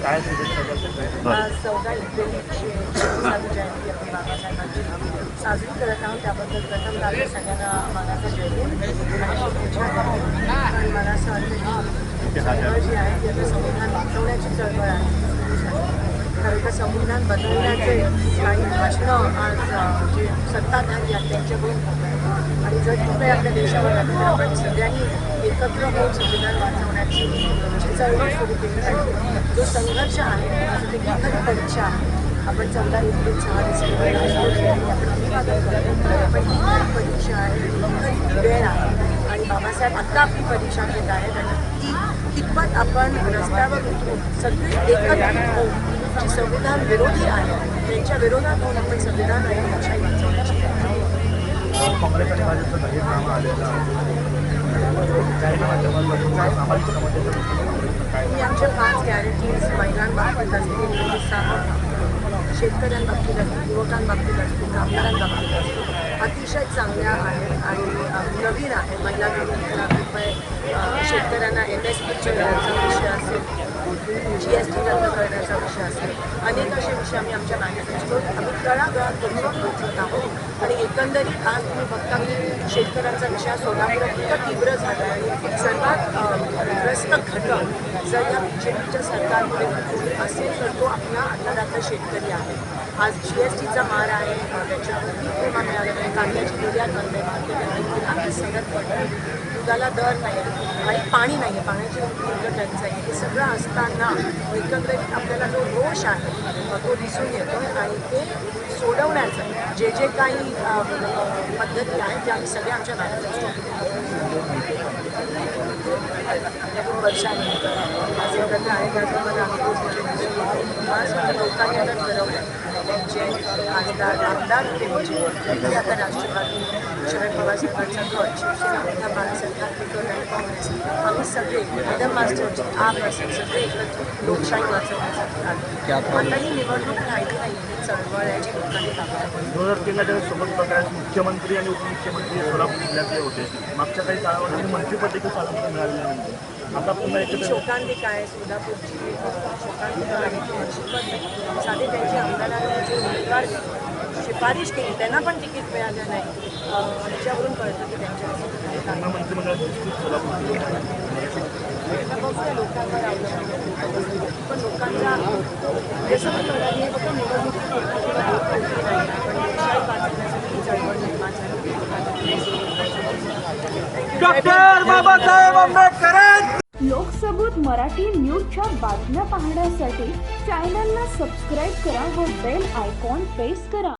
काय शुभेच्छा आज 14 एप्रिलची 26वी जयंती आपण बाबासाहेबांची साजरी करत आहोत. त्याबद्दल प्रथम आपल्या सगळ्यांना मानाचा जयगुण आणि शुभेच्छा करतो. आणि मला असं वाटतं की चळवळ जी आहे ती आता संविधान वाचवण्याची चळवळ आहे. खरं तर संविधान बदलण्याचे काही भाषणं आज जे सत्ताधारी आहेत त्यांच्याकडून होत आहे. आणि जर कुठे आपल्या देशावर आलं तर आपण सगळ्यांनी एकत्र होऊन संविधान वाचवण्याची चळवळ सुरू केली पाहिजे. जो संघर्ष आहे त्यासाठी ही खरी परीक्षा आहे. आपण 14 एप्रिल 6 डिसेंबर आपण अभिवादन करतो, पण ही खरी परीक्षा आहे, ही खरी वेळ आहे. आणि बाबासाहेब आत्ता आपली परीक्षा घेत आहेत आणि ती कितपत आपण रस्त्यावर उतरून सगळे एकत्रित होऊन जी संविधान विरोधी आहे त्यांच्या विरोधात होऊन आपण संविधान आणि लोकशाही वाचवण्याची काँग्रेस आणि भाजपचं जाहीरनामा आलेला मी आमच्या 5 गॅरंटीज महिलांबाबतीत असतील, शेतकऱ्यांबाबतीत असतील, युवकांबाबतीत असतील, कामगारांबाबतीत असतील अतिशय चांगल्या आहेत आणि नवीन आहे. महिला 2 लाख रुपये, शेतकऱ्यांना MSPच्या विषय असेल, GST रद्द करण्याचा विषय असेल, अनेक असे विषय आम्ही आमच्या मॅनिफेस्टोत आम्ही तळागाळात पोहोचवत आहोत. आणि एकंदरीत आज तुम्ही बघता की शेतकऱ्यांचा विषय सोलापुरात इतका तीव्र झाला आणि सर्वात ग्रस्त घटक जर या BJPच्या सरकारमध्ये असेल तर तो आपला अन्नदाता शेतकरी आहे. आज GSTचा मार आहे, त्याच्यावरती विमा मिळाला नाही, कांद्याची निर्यात बंद आहे, मार्केट आम्ही सगळ्यात पडलं, दुधाला दर नाही आणि पाणी नाही आहे, पाण्याची तीव्र टंचाई आहे. हे सगळं असताना एकंदरीत आपल्याला जो रोष आहे तो दिसून येतो आणि ते सोडवण्याचं जे जे काही पद्धती आहेत त्या आम्ही सगळ्या आमच्या मॅनिफेस्टोमध्ये वर्षांनी आज एकत्र आहे. त्याचप्रमाणे आज लोकांनी आता ठरवलं त्यांचे खासदार आमदार ते आता राष्ट्रवादी शरद पवार साहेबांचा गट, शिवसेना उद्धव बाळासाहेब ठाकरे आणि काँग्रेस आम्ही सगळे मॅडम मास्टरचे आप असेल सगळे एकत्र लोकशाही वाचवण्यासाठी आलो. आता ही निवडणूक राहिली नाही, ही चळवळ आहे जी लोकांनी दाखवली. 2003ला जेव्हा सोबत प्रकाश मुख्यमंत्री आणि उपमुख्यमंत्री सोलापूर जिल्ह्यातले होते, मागच्या काही काळामध्ये मंत्रिपद देखील चालवता मिळालेलं नाही. आता पुन्हा ही शोकांतिका आहे. सोलापूरची शोकांतिका आहे की निश्चितपणे साधे त्यांची आमदारांनी जे उमेदवार शिफारिश केली त्यांना पण तिकीट मिळालं नाही. त्याच्यावरून कळतं की त्यांच्या मंत्रिमंडळात सोलापूर बघूया लोकांवर अवलंबून, पण लोकांचा जसं मी म्हणाली हे फक्त निवडणुकीत नाही, पण लोकशाही वाचवण्यासाठी चळवळ निर्माण झाली. डॉक्टर बाबासाहेब आंबेडकर. लोकसबूत मराठी न्यूजच्या बातम्या पाहण्यासाठी चॅनलला सबस्क्राईब करा व बेल आयकॉन प्रेस करा.